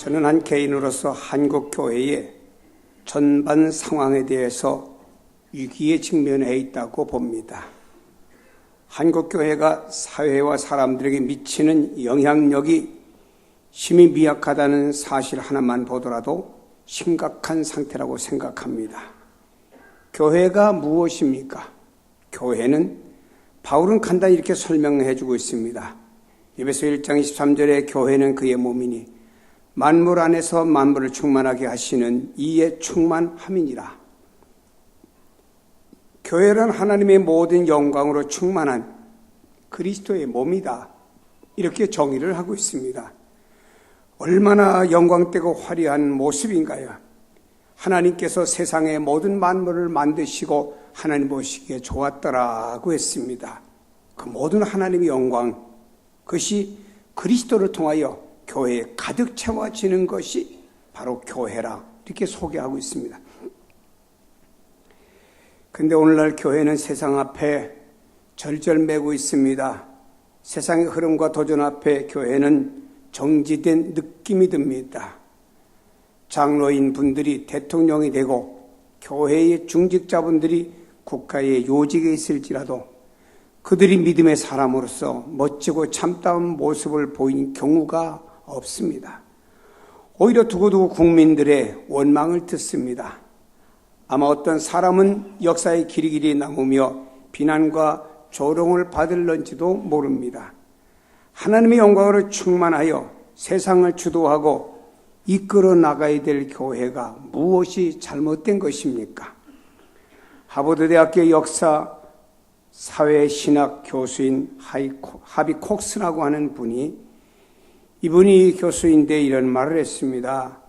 저는 한 개인으로서 한국 교회의 전반 상황에 대해서 위기에 직면해 있다고 봅니다. 한국 교회가 사회와 사람들에게 미치는 영향력이 심히 미약하다는 사실 하나만 보더라도 심각한 상태라고 생각합니다. 교회가 무엇입니까? 교회는 바울은 간단히 이렇게 설명해 주고 있습니다. 에베소 1장 23절에 교회는 그의 몸이니 만물 안에서 만물을 충만하게 하시는 이에 충만함이니라. 교회는 하나님의 모든 영광으로 충만한 그리스도의 몸이다. 이렇게 정의를 하고 있습니다. 얼마나 영광되고 화려한 모습인가요? 하나님께서 세상의 모든 만물을 만드시고 하나님 보시기에 좋았더라고 했습니다. 그 모든 하나님의 영광, 그것이 그리스도를 통하여 교회에 가득 채워지는 것이 바로 교회라 이렇게 소개하고 있습니다. 그런데 오늘날 교회는 세상 앞에 절절매고 있습니다. 세상의 흐름과 도전 앞에 교회는 정지된 느낌이 듭니다. 장로인 분들이 대통령이 되고 교회의 중직자분들이 국가의 요직에 있을지라도 그들이 믿음의 사람으로서 멋지고 참다운 모습을 보인 경우가 없습니다. 오히려 두고두고 국민들의 원망을 듣습니다. 아마 어떤 사람은 역사의 길이길이 남으며 비난과 조롱을 받을런지도 모릅니다. 하나님의 영광으로 충만하여 세상을 주도하고 이끌어 나가야 될 교회가 무엇이 잘못된 것입니까? 하버드 대학교 역사 사회신학 교수인 하비 콕스라고 하는 분이 이분이 교수인데 이런 말을 했습니다.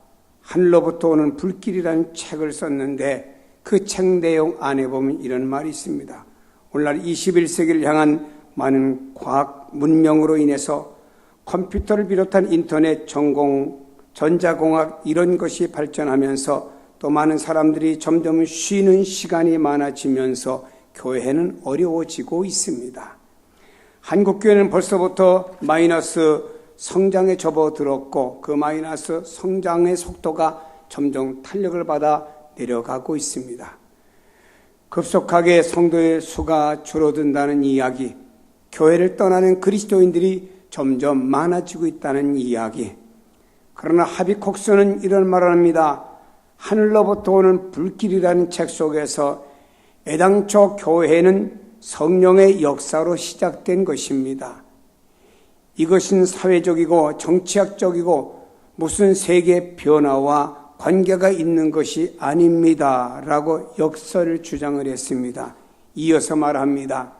하늘로부터 오는 불길이라는 책을 썼는데 그 책 내용 안에 보면 이런 말이 있습니다. 오늘날 21세기를 향한 많은 과학 문명으로 인해서 컴퓨터를 비롯한 인터넷, 전공, 전자공학 이런 것이 발전하면서 또 많은 사람들이 점점 쉬는 시간이 많아지면서 교회는 어려워지고 있습니다. 한국교회는 벌써부터 마이너스 성장에 접어들었고 그 마이너스 성장의 속도가 점점 탄력을 받아 내려가고 있습니다. 급속하게 성도의 수가 줄어든다는 이야기, 교회를 떠나는 그리스도인들이 점점 많아지고 있다는 이야기. 그러나 하비 콕스는 이런 말을 합니다. 하늘로부터 오는 불길이라는 책 속에서 애당초 교회는 성령의 역사로 시작된 것입니다. 이것은 사회적이고 정치학적이고 무슨 세계 변화와 관계가 있는 것이 아닙니다. 라고 역설을 주장을 했습니다. 이어서 말합니다.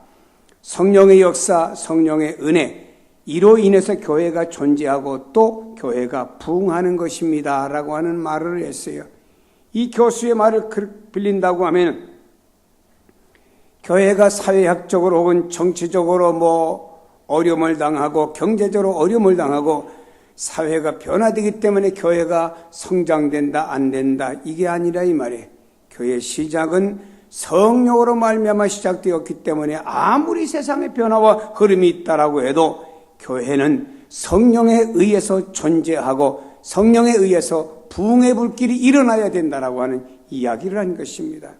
성령의 역사, 성령의 은혜, 이로 인해서 교회가 존재하고 또 교회가 부흥하는 것입니다. 라고 하는 말을 했어요. 이 교수의 말을 빌린다고 하면 교회가 사회학적으로 혹은 정치적으로 어려움을 당하고 경제적으로 어려움을 당하고 사회가 변화되기 때문에 교회가 성장된다 안 된다 이게 아니라 이 말이에요. 교회의 시작은 성령으로 말미암아 시작되었기 때문에 아무리 세상의 변화와 흐름이 있다라고 해도 교회는 성령에 의해서 존재하고 성령에 의해서 부흥의 불길이 일어나야 된다라고 하는 이야기를 한 것입니다.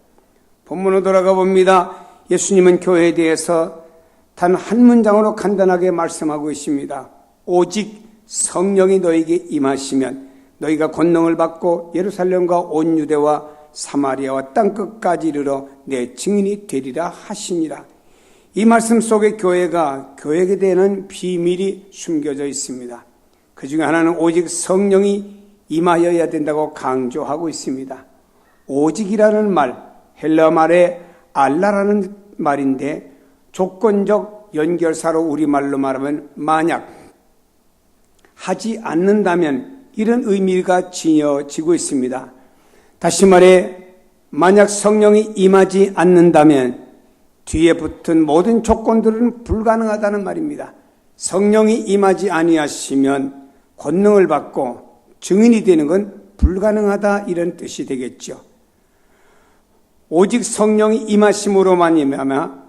본문으로 돌아가 봅니다. 예수님은 교회에 대해서 단 한 문장으로 간단하게 말씀하고 있습니다. 오직 성령이 너에게 임하시면 너희가 권능을 받고 예루살렘과 온 유대와 사마리아와 땅끝까지 이르러 내 증인이 되리라 하시니라. 이 말씀 속에 교회에게 대한 비밀이 숨겨져 있습니다. 그 중에 하나는 오직 성령이 임하여야 된다고 강조하고 있습니다. 오직이라는 말, 헬라 말의 알라라는 말인데 조건적 연결사로 우리말로 말하면 만약 하지 않는다면 이런 의미가 지녀지고 있습니다. 다시 말해 만약 성령이 임하지 않는다면 뒤에 붙은 모든 조건들은 불가능하다는 말입니다. 성령이 임하지 아니하시면 권능을 받고 증인이 되는 건 불가능하다 이런 뜻이 되겠죠. 오직 성령이 임하심으로만 임하면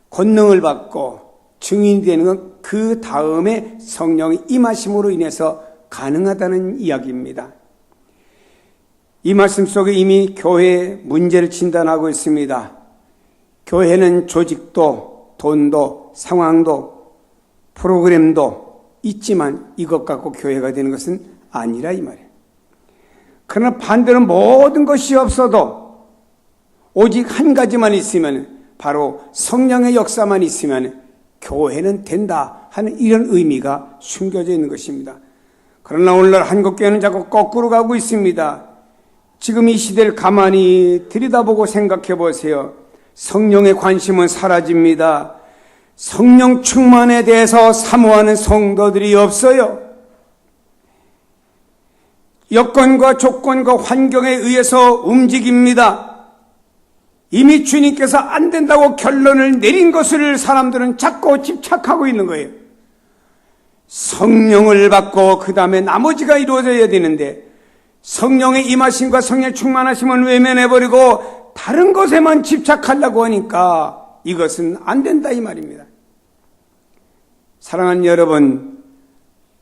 권능을 받고 증인이 되는 건 그 다음에 성령이 임하심으로 인해서 가능하다는 이야기입니다. 이 말씀 속에 이미 교회의 문제를 진단하고 있습니다. 교회는 조직도, 돈도, 상황도, 프로그램도 있지만 이것 갖고 교회가 되는 것은 아니라 이 말이에요. 그러나 반대로 모든 것이 없어도 오직 한 가지만 있으면, 바로 성령의 역사만 있으면 교회는 된다 하는 이런 의미가 숨겨져 있는 것입니다. 그러나 오늘날 한국교회는 자꾸 거꾸로 가고 있습니다. 지금 이 시대를 가만히 들여다보고 생각해 보세요. 성령의 관심은 사라집니다. 성령 충만에 대해서 사모하는 성도들이 없어요. 여건과 조건과 환경에 의해서 움직입니다. 이미 주님께서 안 된다고 결론을 내린 것을 사람들은 자꾸 집착하고 있는 거예요. 성령을 받고 그 다음에 나머지가 이루어져야 되는데, 성령의 임하심과 성령 충만하심은 외면해버리고 다른 것에만 집착하려고 하니까 이것은 안 된다 이 말입니다. 사랑하는 여러분,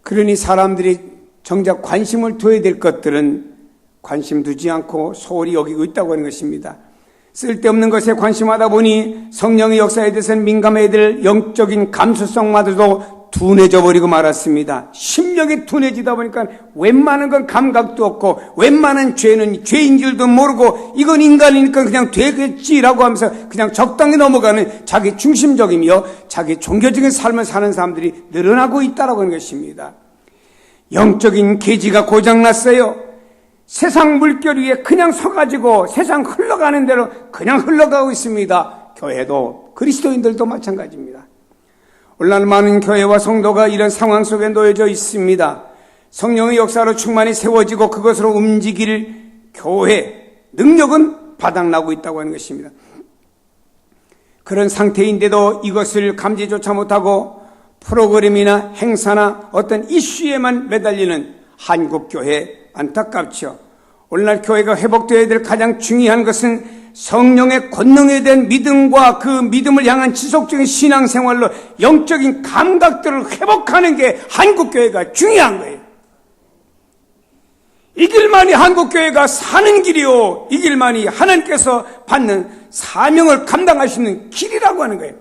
그러니 사람들이 정작 관심을 둬야 될 것들은 관심 두지 않고 소홀히 여기고 있다고 하는 것입니다. 쓸데없는 것에 관심하다 보니 성령의 역사에 대해서는 민감해야 될 영적인 감수성마저도 둔해져 버리고 말았습니다. 심령이 둔해지다 보니까 웬만한 건 감각도 없고 웬만한 죄는 죄인 줄도 모르고 이건 인간이니까 그냥 되겠지라고 하면서 그냥 적당히 넘어가는 자기 중심적이며 자기 종교적인 삶을 사는 사람들이 늘어나고 있다라고 하는 것입니다. 영적인 계지가 고장났어요. 세상 물결 위에 그냥 서가지고 세상 흘러가는 대로 그냥 흘러가고 있습니다. 교회도 그리스도인들도 마찬가지입니다. 오늘날 많은 교회와 성도가 이런 상황 속에 놓여져 있습니다. 성령의 역사로 충만히 세워지고 그것으로 움직일 교회 능력은 바닥나고 있다고 하는 것입니다. 그런 상태인데도 이것을 감지조차 못하고 프로그램이나 행사나 어떤 이슈에만 매달리는 한국교회, 안타깝죠. 오늘날 교회가 회복되어야 될 가장 중요한 것은 성령의 권능에 대한 믿음과 그 믿음을 향한 지속적인 신앙생활로 영적인 감각들을 회복하는 게 한국교회가 중요한 거예요. 이 길만이 한국교회가 사는 길이요, 이 길만이 하나님께서 받는 사명을 감당하시는 길이라고 하는 거예요.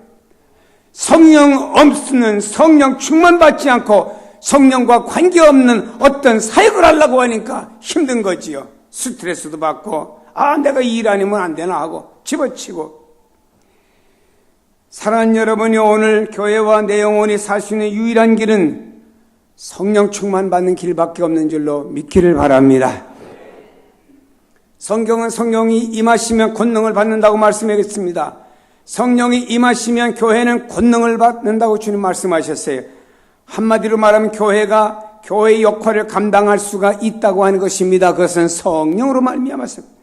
성령 없는, 성령 충만받지 않고 성령과 관계없는 어떤 사역을 하려고 하니까 힘든 거지요. 스트레스도 받고, 내가 이 일 아니면 안 되나 하고 집어치고. 사랑하는 여러분이 오늘 교회와 내 영혼이 살 수 있는 유일한 길은 성령 충만받는 길밖에 없는 줄로 믿기를 바랍니다. 성경은 성령이 임하시면 권능을 받는다고 말씀하겠습니다. 성령이 임하시면 교회는 권능을 받는다고 주님 말씀하셨어요. 한마디로 말하면 교회가 교회의 역할을 감당할 수가 있다고 하는 것입니다. 그것은 성령으로 말미암았습니다.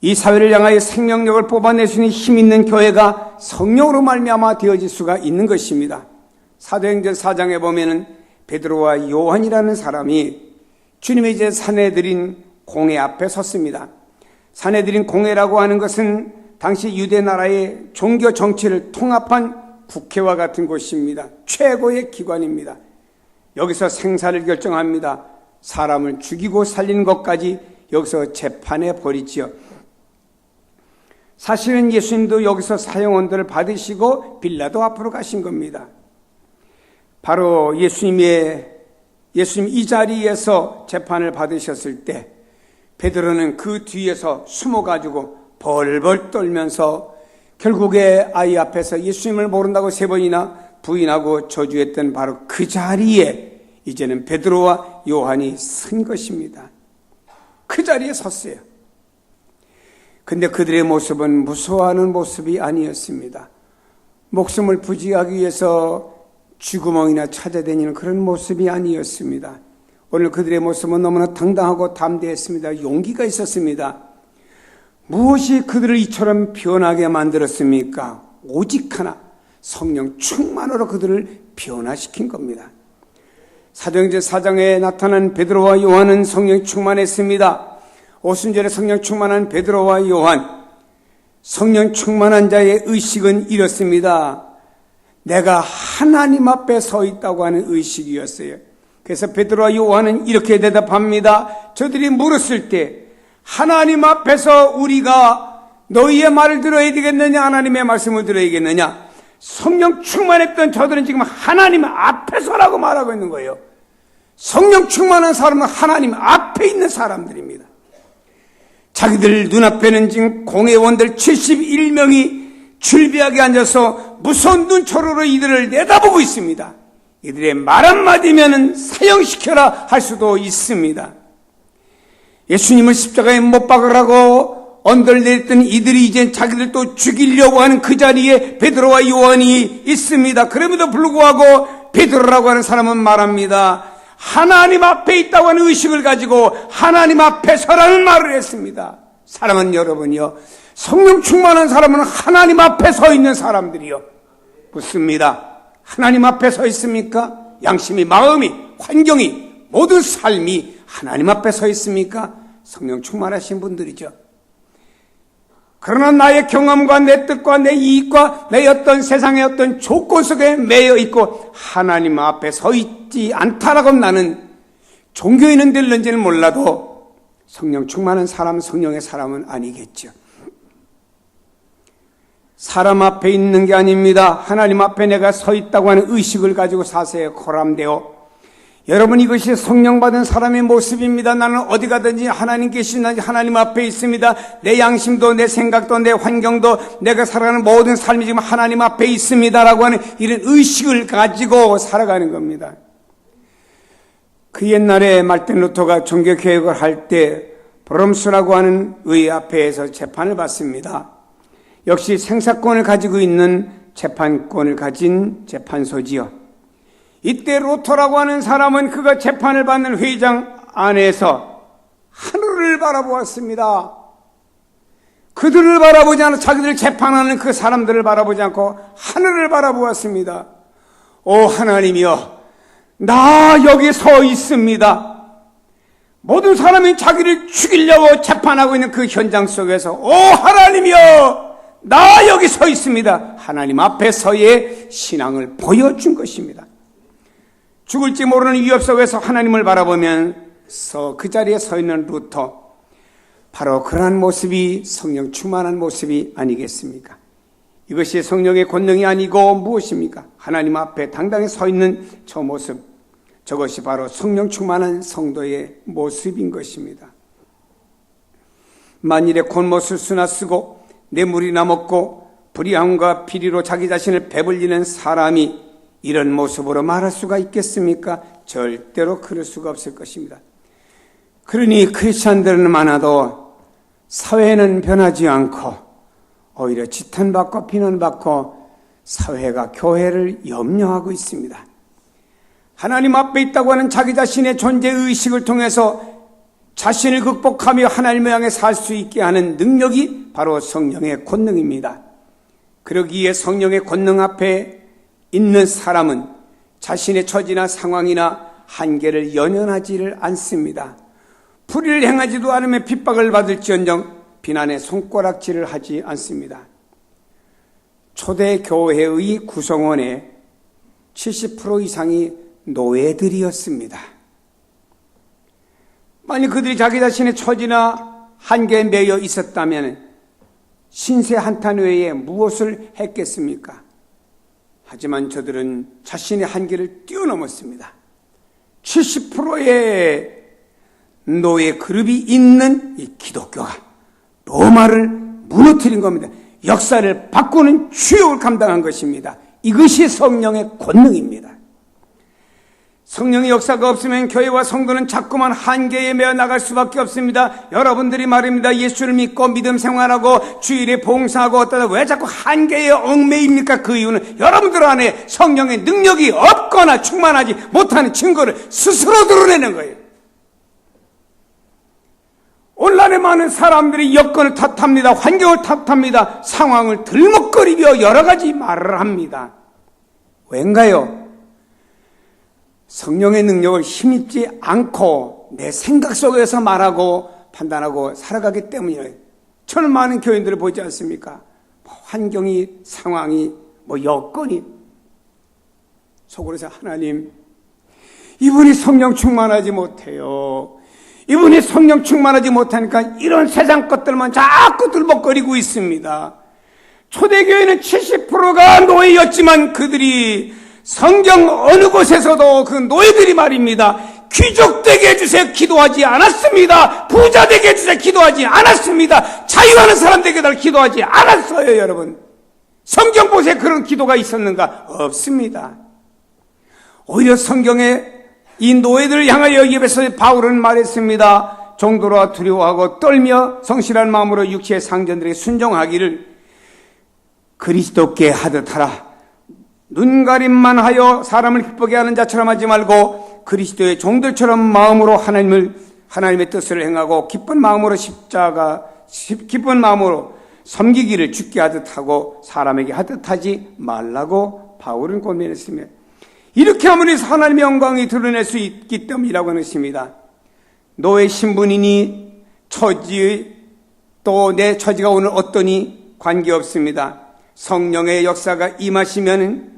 이 사회를 향하여 생명력을 뽑아낼 수 있는 힘 있는 교회가 성령으로 말미암아 되어질 수가 있는 것입니다. 사도행전 4장에 보면은 베드로와 요한이라는 사람이 주님의 이제 사내들인 공회 앞에 섰습니다. 사내들인 공회라고 하는 것은 당시 유대 나라의 종교 정치를 통합한 국회와 같은 곳입니다. 최고의 기관입니다. 여기서 생사를 결정합니다. 사람을 죽이고 살리는 것까지 여기서 재판해 버리지요. 사실은 예수님도 여기서 사형언도를 받으시고 빌라도 앞으로 가신 겁니다. 바로 예수님 이 자리에서 재판을 받으셨을 때 베드로는 그 뒤에서 숨어가지고 벌벌 떨면서 결국에 아이 앞에서 예수님을 모른다고 3번이나 부인하고 저주했던 바로 그 자리에 이제는 베드로와 요한이 선 것입니다. 그 자리에 섰어요. 근데 그들의 모습은 무서워하는 모습이 아니었습니다. 목숨을 부지하기 위해서 쥐구멍이나 찾아다니는 그런 모습이 아니었습니다. 오늘 그들의 모습은 너무나 당당하고 담대했습니다. 용기가 있었습니다. 무엇이 그들을 이처럼 변하게 만들었습니까? 오직 하나, 성령 충만으로 그들을 변화시킨 겁니다. 사도행전 4장에 나타난 베드로와 요한은 성령 충만했습니다. 오순절에 성령 충만한 베드로와 요한, 성령 충만한 자의 의식은 이렇습니다. 내가 하나님 앞에 서 있다고 하는 의식이었어요. 그래서 베드로와 요한은 이렇게 대답합니다. 저들이 물었을 때 하나님 앞에서 우리가 너희의 말을 들어야 되겠느냐, 하나님의 말씀을 들어야겠느냐? 성령 충만했던 저들은 지금 하나님 앞에서라고 말하고 있는 거예요. 성령 충만한 사람은 하나님 앞에 있는 사람들입니다. 자기들 눈앞에는 지금 공회원들 71명이 줄비하게 앉아서 무서운 눈초로로 이들을 내다보고 있습니다. 이들의 말 한마디면 사형시켜라 할 수도 있습니다. 예수님을 십자가에 못 박으라고 언덜 내렸던 이들이 이제 자기들도 죽이려고 하는 그 자리에 베드로와 요한이 있습니다. 그럼에도 불구하고 베드로라고 하는 사람은 말합니다. 하나님 앞에 있다고 하는 의식을 가지고 하나님 앞에 서라는 말을 했습니다. 사랑하는 여러분이요, 성령 충만한 사람은 하나님 앞에 서 있는 사람들이요. 묻습니다. 하나님 앞에 서 있습니까? 양심이, 마음이, 환경이, 모든 삶이 하나님 앞에 서 있습니까? 성령 충만하신 분들이죠. 그러나 나의 경험과 내 뜻과 내 이익과 내 어떤 세상의 어떤 조건 속에 매여 있고 하나님 앞에 서 있지 않다라고 나는 종교인은 될는지는 몰라도 성령 충만한 사람, 성령의 사람은 아니겠죠. 사람 앞에 있는 게 아닙니다. 하나님 앞에 내가 서 있다고 하는 의식을 가지고 사세에 고람되어 여러분, 이것이 성령 받은 사람의 모습입니다. 나는 어디 가든지 하나님 계시는 하나님 앞에 있습니다. 내 양심도 내 생각도 내 환경도 내가 살아가는 모든 삶이 지금 하나님 앞에 있습니다라고 하는 이런 의식을 가지고 살아가는 겁니다. 그 옛날에 말틴 루터가 종교개혁을 할 때 브롬스라고 하는 의회 앞에서 재판을 받습니다. 역시 생사권을 가지고 있는 재판권을 가진 재판소지요. 이때 루터라고 하는 사람은 그가 재판을 받는 회의장 안에서 하늘을 바라보았습니다. 그들을 바라보지 않고 자기들 재판하는 그 사람들을 바라보지 않고 하늘을 바라보았습니다. 오 하나님이여, 나 여기 서 있습니다. 모든 사람이 자기를 죽이려고 재판하고 있는 그 현장 속에서 오 하나님이여, 나 여기 서 있습니다. 하나님 앞에서의 신앙을 보여준 것입니다. 죽을지 모르는 위협 속에서 하나님을 바라보면서 그 자리에 서 있는 루터, 바로 그러한 모습이 성령 충만한 모습이 아니겠습니까? 이것이 성령의 권능이 아니고 무엇입니까? 하나님 앞에 당당히 서 있는 저 모습, 저것이 바로 성령 충만한 성도의 모습인 것입니다. 만일에 곤못을 수나 쓰고 뇌물이나 먹고 불의함과 비리로 자기 자신을 배불리는 사람이 이런 모습으로 말할 수가 있겠습니까? 절대로 그럴 수가 없을 것입니다. 그러니 크리스찬들은 많아도 사회는 변하지 않고 오히려 지탄받고 비난받고 사회가 교회를 염려하고 있습니다. 하나님 앞에 있다고 하는 자기 자신의 존재의식을 통해서 자신을 극복하며 하나님을 향해 살 수 있게 하는 능력이 바로 성령의 권능입니다. 그러기에 성령의 권능 앞에 있는 사람은 자신의 처지나 상황이나 한계를 연연하지를 않습니다. 불의를 행하지도 않으며 핍박을 받을지언정 비난의 손가락질을 하지 않습니다. 초대 교회의 구성원의 70% 이상이 노예들이었습니다. 만약 그들이 자기 자신의 처지나 한계에 매여 있었다면 신세 한탄 외에 무엇을 했겠습니까? 하지만 저들은 자신의 한계를 뛰어넘었습니다. 70%의 노예 그룹이 있는 이 기독교가 로마를 무너뜨린 겁니다. 역사를 바꾸는 주역을 감당한 것입니다. 이것이 성령의 권능입니다. 성령의 역사가 없으면 교회와 성도는 자꾸만 한계에 매어 나갈 수밖에 없습니다. 여러분들이 말입니다. 예수를 믿고 믿음 생활하고 주일에 봉사하고 어떠다 왜 자꾸 한계에 얽매입니까? 그 이유는 여러분들 안에 성령의 능력이 없거나 충만하지 못하는 증거를 스스로 드러내는 거예요. 오늘날에 많은 사람들이 여건을 탓합니다. 환경을 탓합니다. 상황을 들먹거리며 여러 가지 말을 합니다. 왠가요? 성령의 능력을 힘입지 않고 내 생각 속에서 말하고 판단하고 살아가기 때문이에요. 저는 많은 교인들을 보지 않습니까? 환경이, 상황이, 여건이 속으로서 하나님, 이분이 성령 충만하지 못해요. 이분이 성령 충만하지 못하니까 이런 세상 것들만 자꾸 들먹거리고 있습니다. 초대교회는 70%가 노예였지만 그들이 성경 어느 곳에서도 그 노예들이 말입니다. 귀족 되게 해주세요 기도하지 않았습니다. 부자 되게 해주세요 기도하지 않았습니다. 자유하는 사람 되게 해달라 기도하지 않았어요. 여러분, 성경 보세요. 그런 기도가 있었는가? 없습니다. 오히려 성경에 이 노예들을 향하여 예배에서 바울은 말했습니다. 종도로 두려워하고 떨며 성실한 마음으로 육체의 상전들에게 순종하기를 그리스도께 하듯 하라. 눈가림만 하여 사람을 기쁘게 하는 자처럼 하지 말고 그리스도의 종들처럼 마음으로 하나님의 뜻을 행하고 기쁜 마음으로 섬기기를 주께 하듯 하고 사람에게 하듯 하지 말라고 바울은 권면했으며, 이렇게 함으로 하나님의 영광이 드러낼 수 있기 때문이라고 하는 것입니다. 노예 신분이니 처지, 또 내 처지가 오늘 어떠니 관계없습니다. 성령의 역사가 임하시면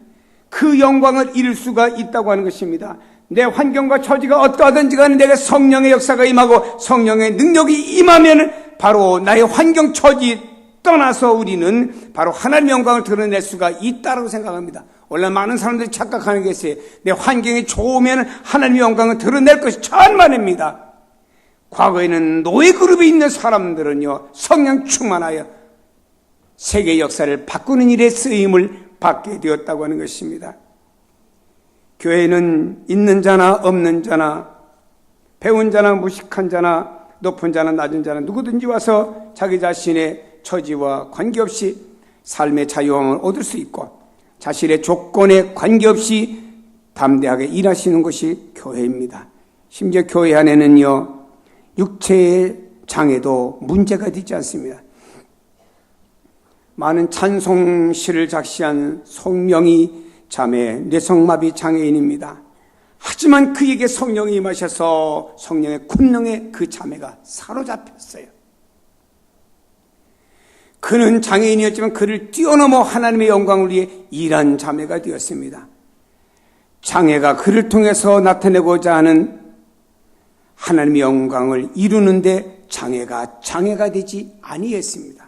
그 영광을 이룰 수가 있다고 하는 것입니다. 내 환경과 처지가 어떠하든지 간에 내게 성령의 역사가 임하고 성령의 능력이 임하면 바로 나의 환경 처지 떠나서 우리는 바로 하나님의 영광을 드러낼 수가 있다고 생각합니다. 원래 많은 사람들이 착각하는 게 있어요. 내 환경이 좋으면 하나님의 영광을 드러낼 것이 천만입니다. 과거에는 노예 그룹에 있는 사람들은요, 성령 충만하여 세계 역사를 바꾸는 일에 쓰임을 받게 되었다고 하는 것입니다. 교회는 있는 자나 없는 자나 배운 자나 무식한 자나 높은 자나 낮은 자나 누구든지 와서 자기 자신의 처지와 관계없이 삶의 자유함을 얻을 수 있고 자신의 조건에 관계없이 담대하게 일하시는 것이 교회입니다. 심지어 교회 안에는요, 육체의 장애도 문제가 되지 않습니다. 많은 찬송시를 작시한 송명희 자매, 뇌성마비 장애인입니다. 하지만 그에게 성령이 임하셔서 성령의 권능에 그 자매가 사로잡혔어요. 그는 장애인이었지만 그를 뛰어넘어 하나님의 영광을 위해 일한 자매가 되었습니다. 장애가 그를 통해서 나타내고자 하는 하나님의 영광을 이루는데 장애가 되지 아니했습니다.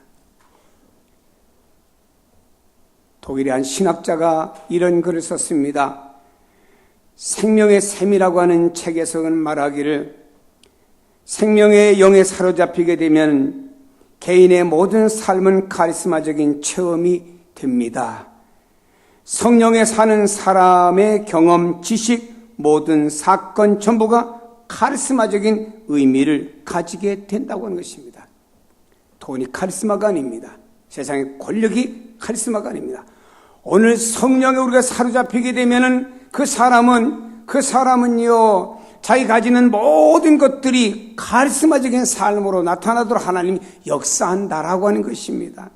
독일의 한 신학자가 이런 글을 썼습니다. 생명의 샘이라고 하는 책에서는 말하기를, 생명의 영에 사로잡히게 되면 개인의 모든 삶은 카리스마적인 체험이 됩니다. 성령에 사는 사람의 경험, 지식, 모든 사건 전부가 카리스마적인 의미를 가지게 된다고 하는 것입니다. 돈이 카리스마가 아닙니다. 세상의 권력이 카리스마가 아닙니다. 오늘 성령에 우리가 사로잡히게 되면은 그 사람은요, 자기 가지는 모든 것들이 카리스마적인 삶으로 나타나도록 하나님이 역사한다라고 하는 것입니다.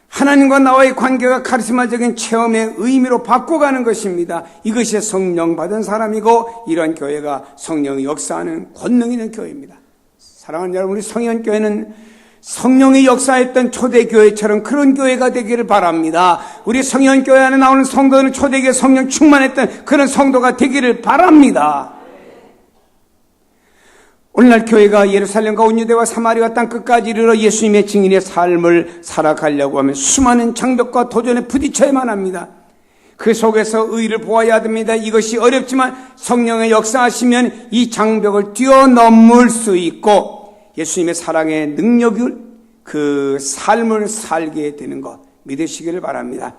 하나님과 나와의 관계가 카리스마적인 체험의 의미로 바꿔가는 것입니다. 이것이 성령 받은 사람이고, 이러한 교회가 성령이 역사하는 권능 있는 교회입니다. 사랑하는 여러분, 우리 성현교회는 성령이 역사했던 초대교회처럼 그런 교회가 되기를 바랍니다. 우리 성현교회 안에 나오는 성도는 초대교회 성령 충만했던 그런 성도가 되기를 바랍니다. 오늘날 교회가 예루살렘과 온유대와 사마리아 땅 끝까지 이르러 예수님의 증인의 삶을 살아가려고 하면 수많은 장벽과 도전에 부딪혀야만 합니다. 그 속에서 의를 보아야 됩니다. 이것이 어렵지만 성령의 역사하시면 이 장벽을 뛰어넘을 수 있고 예수님의 사랑의 능력을, 그 삶을 살게 되는 것 믿으시기를 바랍니다.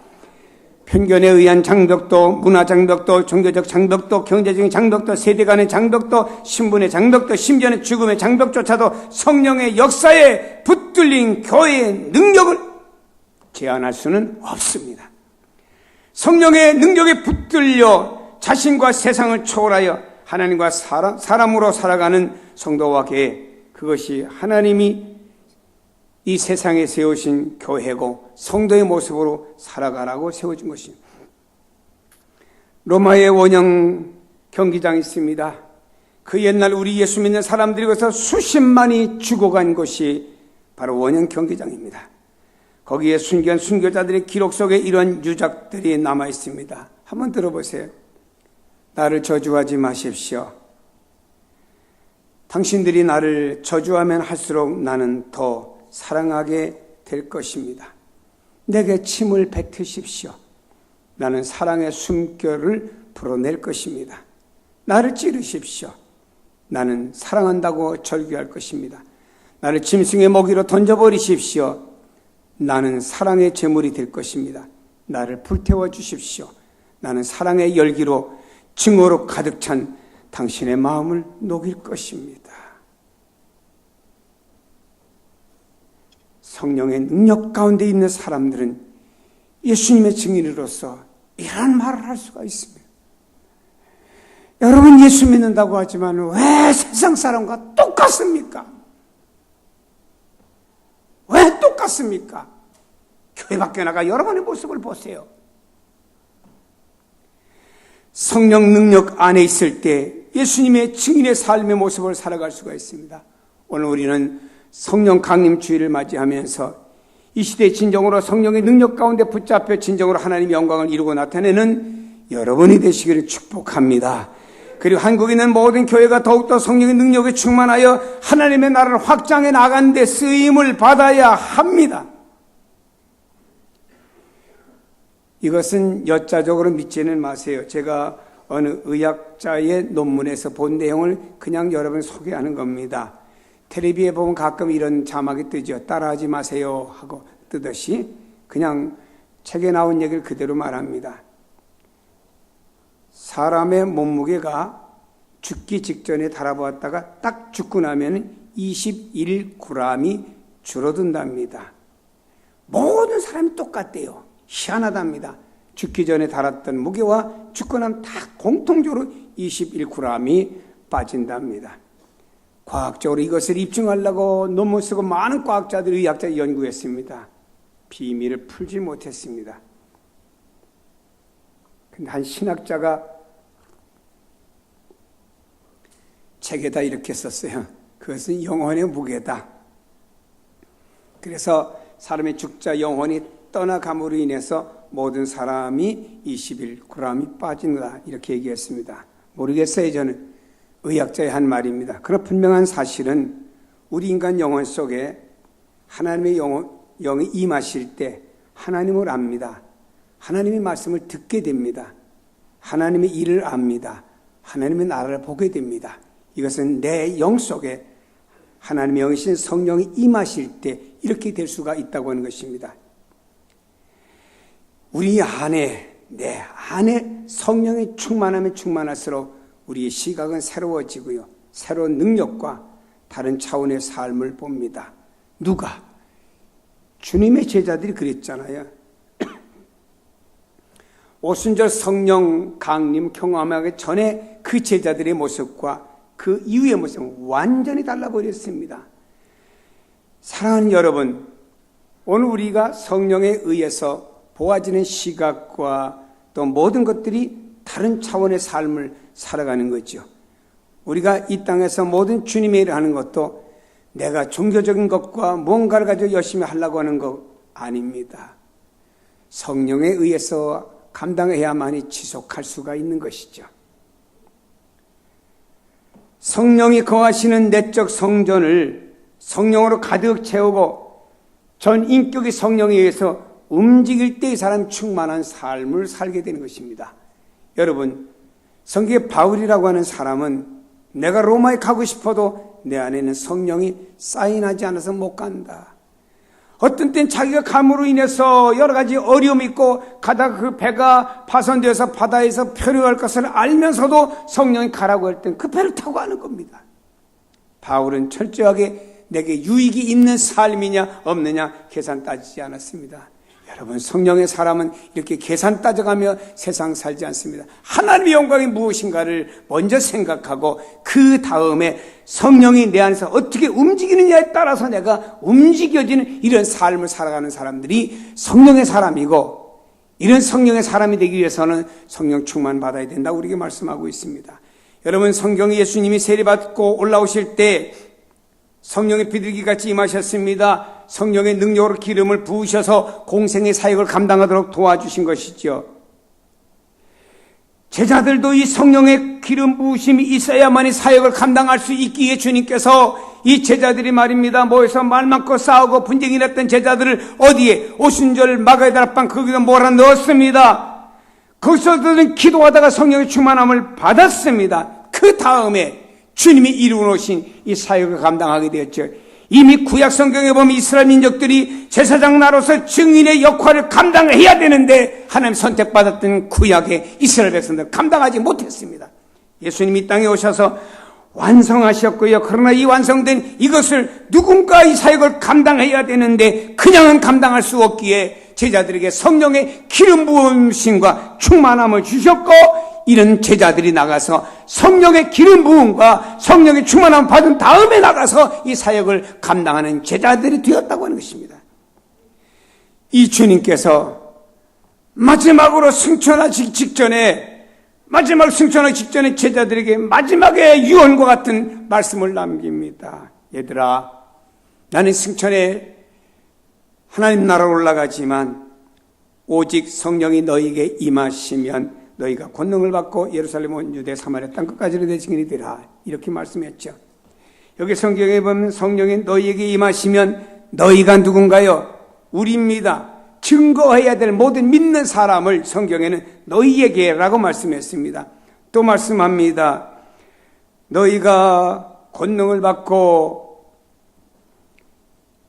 편견에 의한 장벽도, 문화 장벽도, 종교적 장벽도, 경제적인 장벽도, 세대 간의 장벽도, 신분의 장벽도, 심지어는 죽음의 장벽조차도 성령의 역사에 붙들린 교회의 능력을 제한할 수는 없습니다. 성령의 능력에 붙들려 자신과 세상을 초월하여 하나님과 사람으로 살아가는 성도와 교회, 그것이 하나님이 이 세상에 세우신 교회고 성도의 모습으로 살아가라고 세워준 것입니다. 로마의 원형 경기장이 있습니다. 그 옛날 우리 예수 믿는 사람들이 거기서 수십만이 죽어간 곳이 바로 원형 경기장입니다. 거기에 순교한 순교자들의 기록 속에 이런 유적들이 남아 있습니다. 한번 들어보세요. 나를 저주하지 마십시오. 당신들이 나를 저주하면 할수록 나는 더 사랑하게 될 것입니다. 내게 침을 뱉으십시오. 나는 사랑의 숨결을 불어낼 것입니다. 나를 찌르십시오. 나는 사랑한다고 절규할 것입니다. 나를 짐승의 먹이로 던져버리십시오. 나는 사랑의 제물이 될 것입니다. 나를 불태워 주십시오. 나는 사랑의 열기로 증오로 가득 찬 당신의 마음을 녹일 것입니다. 성령의 능력 가운데 있는 사람들은 예수님의 증인으로서 이런 말을 할 수가 있습니다. 여러분 예수 믿는다고 하지만 왜 세상 사람과 똑같습니까? 왜 똑같습니까? 교회 밖에 나가 여러분의 모습을 보세요. 성령 능력 안에 있을 때 예수님의 증인의 삶의 모습을 살아갈 수가 있습니다. 오늘 우리는 성령 강림 주일을 맞이하면서 이 시대의 진정으로 성령의 능력 가운데 붙잡혀 진정으로 하나님의 영광을 이루고 나타내는 여러분이 되시기를 축복합니다. 그리고 한국에 있는 모든 교회가 더욱더 성령의 능력에 충만하여 하나님의 나라를 확장해 나가는 데 쓰임을 받아야 합니다. 이것은 여자적으로 믿지는 마세요. 제가 어느 의학자의 논문에서 본 내용을 그냥 여러분 소개하는 겁니다. 텔레비에 보면 가끔 이런 자막이 뜨죠. 따라하지 마세요 하고 뜨듯이 그냥 책에 나온 얘기를 그대로 말합니다. 사람의 몸무게가 죽기 직전에 달아보았다가 딱 죽고 나면 21g이 줄어든답니다. 모든 사람이 똑같대요. 희한하답니다. 죽기 전에 달았던 무게와 죽고 나면 다 공통적으로 21g이 빠진답니다. 과학적으로 이것을 입증하려고 논문 쓰고 많은 과학자들이 의학자들이 연구했습니다. 비밀을 풀지 못했습니다. 근데 한 신학자가 책에다 이렇게 썼어요. 그것은 영혼의 무게다. 그래서 사람의 죽자 영혼이 떠나감으로 인해서 모든 사람이 21g이 빠진다 이렇게 얘기했습니다. 모르겠어요. 저는 의학자의 한 말입니다. 그러나 분명한 사실은 우리 인간 영혼 속에 하나님의 영이 임하실 때 하나님을 압니다. 하나님의 말씀을 듣게 됩니다. 하나님의 일을 압니다. 하나님의 나라를 보게 됩니다. 이것은 내 영 속에 하나님의 영이신 성령이 임하실 때 이렇게 될 수가 있다고 하는 것입니다. 우리 안에, 내 안에 성령이 충만하면 충만할수록 우리의 시각은 새로워지고요. 새로운 능력과 다른 차원의 삶을 봅니다. 누가? 주님의 제자들이 그랬잖아요. 오순절 성령 강림 경험하기 전에 그 제자들의 모습과 그 이후의 모습은 완전히 달라버렸습니다. 사랑하는 여러분, 오늘 우리가 성령에 의해서 보아지는 시각과 또 모든 것들이 다른 차원의 삶을 살아가는 거죠. 우리가 이 땅에서 모든 주님의 일을 하는 것도 내가 종교적인 것과 뭔가를 가지고 열심히 하려고 하는 것 아닙니다. 성령에 의해서 감당해야만이 지속할 수가 있는 것이죠. 성령이 거하시는 내적 성전을 성령으로 가득 채우고 전 인격이 성령에 의해서 움직일 때 이 사람 충만한 삶을 살게 되는 것입니다. 여러분, 성경의 바울이라고 하는 사람은 내가 로마에 가고 싶어도 내 안에는 성령이 사인하지 않아서 못 간다. 어떤 땐 자기가 감으로 인해서 여러 가지 어려움이 있고 가다가 그 배가 파손되어서 바다에서 표류할 것을 알면서도 성령이 가라고 할 땐 그 배를 타고 가는 겁니다. 바울은 철저하게 내게 유익이 있는 삶이냐 없느냐 계산 따지지 않았습니다. 여러분, 성령의 사람은 이렇게 계산 따져가며 세상 살지 않습니다. 하나님의 영광이 무엇인가를 먼저 생각하고 그 다음에 성령이 내 안에서 어떻게 움직이느냐에 따라서 내가 움직여지는 이런 삶을 살아가는 사람들이 성령의 사람이고, 이런 성령의 사람이 되기 위해서는 성령 충만 받아야 된다고 우리에게 말씀하고 있습니다. 여러분, 성경에 예수님이 세례받고 올라오실 때 성령의 비둘기같이 임하셨습니다. 성령의 능력으로 기름을 부으셔서 공생의 사역을 감당하도록 도와주신 것이죠. 제자들도 이 성령의 기름 부으심이 있어야만이 사역을 감당할 수 있기에 주님께서 이 제자들이 말입니다. 모여서 말 많고 싸우고 분쟁이 났던 제자들을 어디에 오순절 마가다락방 거기다 몰아넣었습니다. 거기서들은 기도하다가 성령의 충만함을 받았습니다. 그 다음에 주님이 이루어 놓으신 이 사역을 감당하게 되었죠. 이미 구약 성경에 보면 이스라엘 민족들이 제사장 나로서 증인의 역할을 감당해야 되는데 하나님 선택받았던 구약의 이스라엘 백성들 감당하지 못했습니다. 예수님이 이 땅에 오셔서 완성하셨고요. 그러나 이 완성된 이것을 누군가 이 사역을 감당해야 되는데 그냥은 감당할 수 없기에 제자들에게 성령의 기름 부음심과 충만함을 주셨고, 이런 제자들이 나가서 성령의 기름 부음과 성령의 충만함을 받은 다음에 나가서 이 사역을 감당하는 제자들이 되었다고 하는 것입니다. 이 주님께서 마지막으로 승천하기 직전에 제자들에게 마지막에 유언과 같은 말씀을 남깁니다. 얘들아, 나는 승천에 하나님 나라로 올라가지만 오직 성령이 너희에게 임하시면 너희가 권능을 받고 예루살렘 온 유대 사마리아 땅 끝까지는 내 증인이 되라, 이렇게 말씀했죠. 여기 성경에 보면 성령이 너희에게 임하시면 너희가 누군가요? 우리입니다. 증거해야 될 모든 믿는 사람을 성경에는 너희에게라고 말씀했습니다. 또 말씀합니다. 너희가 권능을 받고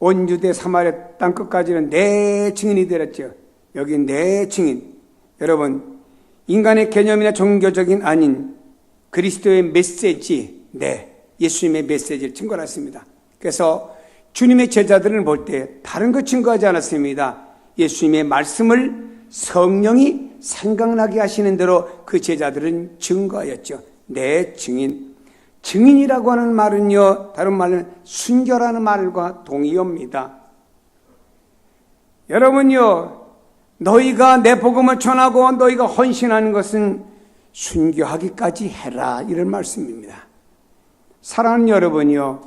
온 유대 사마리아 땅 끝까지는 내 증인이 되었죠. 여기 내 증인. 여러분, 인간의 개념이나 종교적인 아닌 그리스도의 메시지, 예수님의 메시지를 증거했습니다. 그래서 주님의 제자들을 볼 때 다른 거 증거하지 않았습니다. 예수님의 말씀을 성령이 생각나게 하시는 대로 그 제자들은 증거하였죠. 내 증인. 증인이라고 하는 말은요, 다른 말은 순교라는 말과 동의어입니다. 여러분요, 너희가 내 복음을 전하고 너희가 헌신하는 것은 순교하기까지 해라, 이런 말씀입니다. 사랑하는 여러분이요,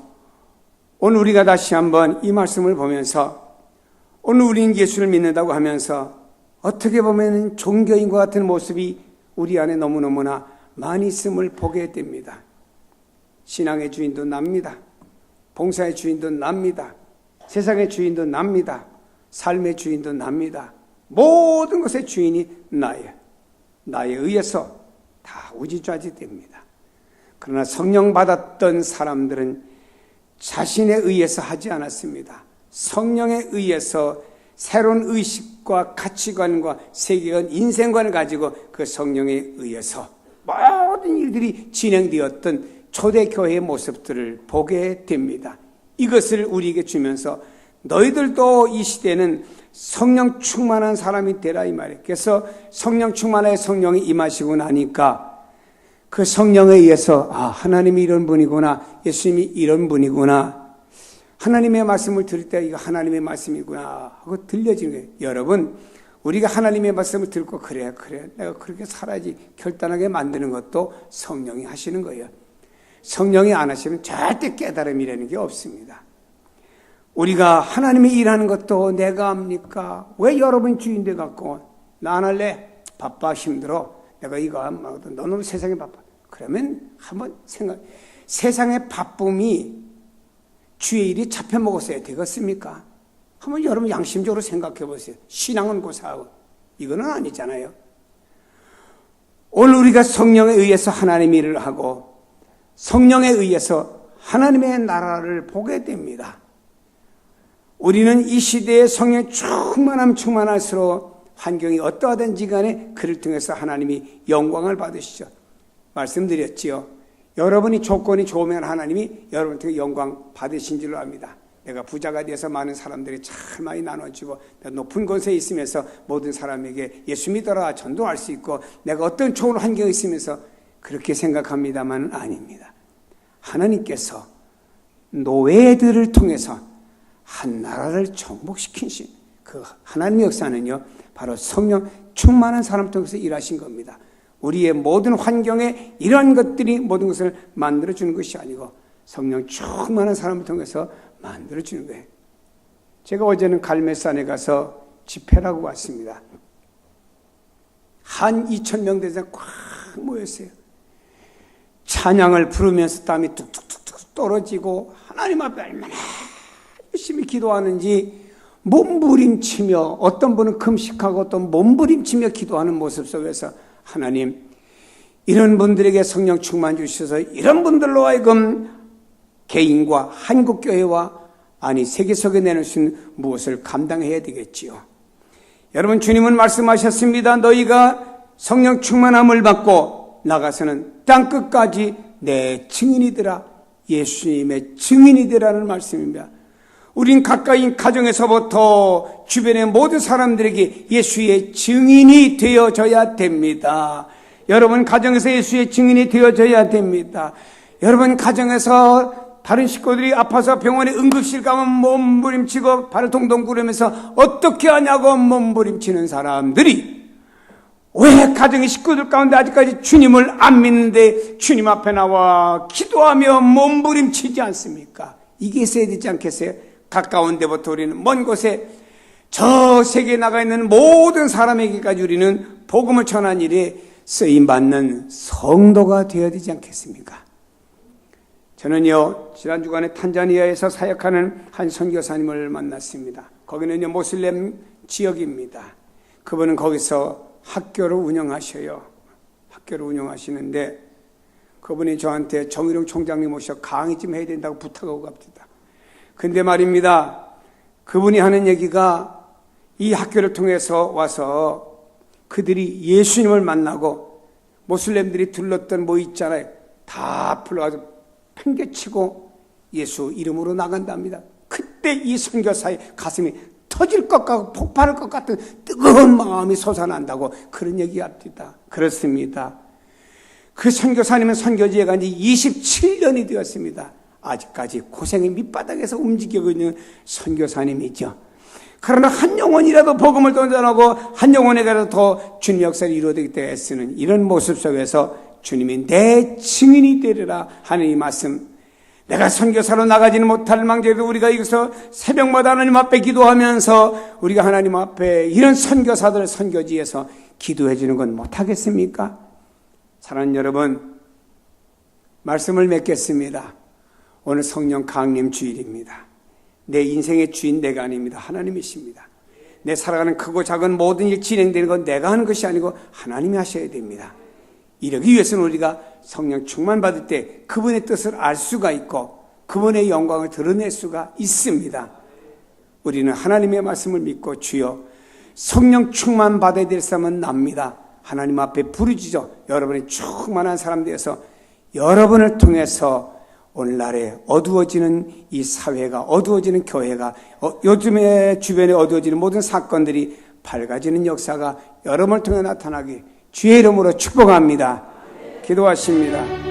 오늘 우리가 다시 한번 이 말씀을 보면서 오늘 우리는 예수를 믿는다고 하면서 어떻게 보면 종교인과 같은 모습이 우리 안에 너무너무나 많이 있음을 보게 됩니다. 신앙의 주인도 납니다. 봉사의 주인도 납니다. 세상의 주인도 납니다. 삶의 주인도 납니다. 모든 것의 주인이 나에 의해서 다 우지좌지됩니다. 그러나 성령 받았던 사람들은 자신에 의해서 하지 않았습니다. 성령에 의해서 새로운 의식과 가치관과 세계관, 인생관을 가지고 그 성령에 의해서 모든 일들이 진행되었던 초대교회의 모습들을 보게 됩니다. 이것을 우리에게 주면서 너희들도 이 시대는 성령 충만한 사람이 되라, 이 말이에요. 그래서 성령 충만하여 성령이 임하시고 나니까 그 성령에 의해서 하나님이 이런 분이구나, 예수님이 이런 분이구나, 하나님의 말씀을 들을 때 이거 하나님의 말씀이구나 하고 들려지는 거예요. 여러분, 우리가 하나님의 말씀을 듣고 그래 내가 그렇게 살아야지 결단하게 만드는 것도 성령이 하시는 거예요. 성령이 안 하시면 절대 깨달음이라는 게 없습니다. 우리가 하나님이 일하는 것도 내가 합니까? 왜 여러분 주인 돼 갖고 나 안 할래? 바빠, 힘들어, 내가 이거 안 하거든, 너는 세상에 바빠. 그러면 한번 세상의 바쁨이 주의 일이 잡혀 먹었어야 되겠습니까? 한번 여러분 양심적으로 생각해 보세요. 신앙은 고사하고 이거는 아니잖아요. 오늘 우리가 성령에 의해서 하나님 일을 하고 성령에 의해서 하나님의 나라를 보게 됩니다. 우리는 이 시대의 성령의 충만할수록 환경이 어떠하든지 간에 그를 통해서 하나님이 영광을 받으시죠. 말씀드렸지요. 여러분이 조건이 좋으면 하나님이 여러분한테 영광 받으신 줄로 압니다. 내가 부자가 돼서 많은 사람들이 잘 많이 나눠주고 높은 곳에 있으면서 모든 사람에게 예수 믿어라 전도할 수 있고 내가 어떤 좋은 환경에 있으면서 그렇게 생각합니다만 아닙니다. 하나님께서 노예들을 통해서 한 나라를 정복시키신 그 하나님의 역사는요, 바로 성령 충만한 사람 통해서 일하신 겁니다. 우리의 모든 환경에 이러한 것들이 모든 것을 만들어주는 것이 아니고 성령 충만한 사람을 통해서 만들어주는 거예요. 제가 어제는 갈매산에 가서 집회를 하고 왔습니다. 한 2,000명 대상 꽉 모였어요. 찬양을 부르면서 땀이 뚝뚝뚝 떨어지고 하나님 앞에 얼마나 열심히 기도하는지 몸부림치며, 어떤 분은 금식하고 어떤 몸부림치며 기도하는 모습 속에서 하나님, 이런 분들에게 성령 충만 주셔서 이런 분들로 하여금 개인과 한국교회와 아니 세계 속에 내놓을 수 있는 무엇을 감당해야 되겠지요. 여러분, 주님은 말씀하셨습니다. 너희가 성령 충만함을 받고 나가서는 땅끝까지 내 증인이더라. 예수님의 증인이더라는 말씀입니다. 우린 가까이 가정에서부터 주변의 모든 사람들에게 예수의 증인이 되어져야 됩니다. 여러분 가정에서 예수의 증인이 되어져야 됩니다. 여러분 가정에서 다른 식구들이 아파서 병원에 응급실 가면 몸부림치고 발을 동동 구르면서 어떻게 하냐고 몸부림치는 사람들이 왜 가정의 식구들 가운데 아직까지 주님을 안 믿는데 주님 앞에 나와 기도하며 몸부림치지 않습니까? 이게 있어야 되지 않겠어요? 가까운 데부터 우리는 먼 곳에 저 세계에 나가 있는 모든 사람에게까지 우리는 복음을 전한 일에 쓰임받는 성도가 되어야 되지 않겠습니까? 저는요, 지난 주간에 탄자니아에서 사역하는 한 선교사님을 만났습니다. 거기는요, 모슬렘 지역입니다. 그분은 거기서 학교를 운영하셔요. 학교를 운영하시는데 그분이 저한테 정일용 총장님 오셔 강의 좀 해야 된다고 부탁하고 갑니다. 근데 말입니다, 그분이 하는 얘기가 이 학교를 통해서 와서 그들이 예수님을 만나고 모슬렘들이 둘렀던 뭐 있잖아요. 다 불러가지고 팽개치고 예수 이름으로 나간답니다. 그때 이 선교사의 가슴이 터질 것 같고 폭발할 것 같은 뜨거운 마음이 솟아난다고 그런 얘기합니다. 그렇습니다. 그 선교사님은 선교지에 간 지 27년이 되었습니다. 아직까지 고생의 밑바닥에서 움직이고 있는 선교사님이죠. 그러나 한 영혼이라도 복음을 전하고 한 영혼에게라도 더 주님의 역사를 이루어지기 때문에 애쓰는 이런 모습 속에서 주님이 내 증인이 되리라 하는 이 말씀, 내가 선교사로 나가지는 못할 망정에도 우리가 여기서 새벽마다 하나님 앞에 기도하면서 우리가 하나님 앞에 이런 선교사들 선교지에서 기도해 주는 건 못하겠습니까? 사랑하는 여러분, 말씀을 맺겠습니다. 오늘 성령 강림 주일입니다. 내 인생의 주인 내가 아닙니다. 하나님이십니다. 내 살아가는 크고 작은 모든 일 진행되는 건 내가 하는 것이 아니고 하나님이 하셔야 됩니다. 이러기 위해서는 우리가 성령 충만 받을 때 그분의 뜻을 알 수가 있고 그분의 영광을 드러낼 수가 있습니다. 우리는 하나님의 말씀을 믿고 주여 성령 충만 받아야 될 사람은 납니다. 하나님 앞에 부르짖어 여러분의 충만한 사람 되어서 여러분을 통해서 오늘날에 어두워지는 이 사회가, 어두워지는 교회가, 요즘에 주변에 어두워지는 모든 사건들이 밝아지는 역사가 여러분을 통해 나타나기 주의 이름으로 축복합니다. 기도하십니다.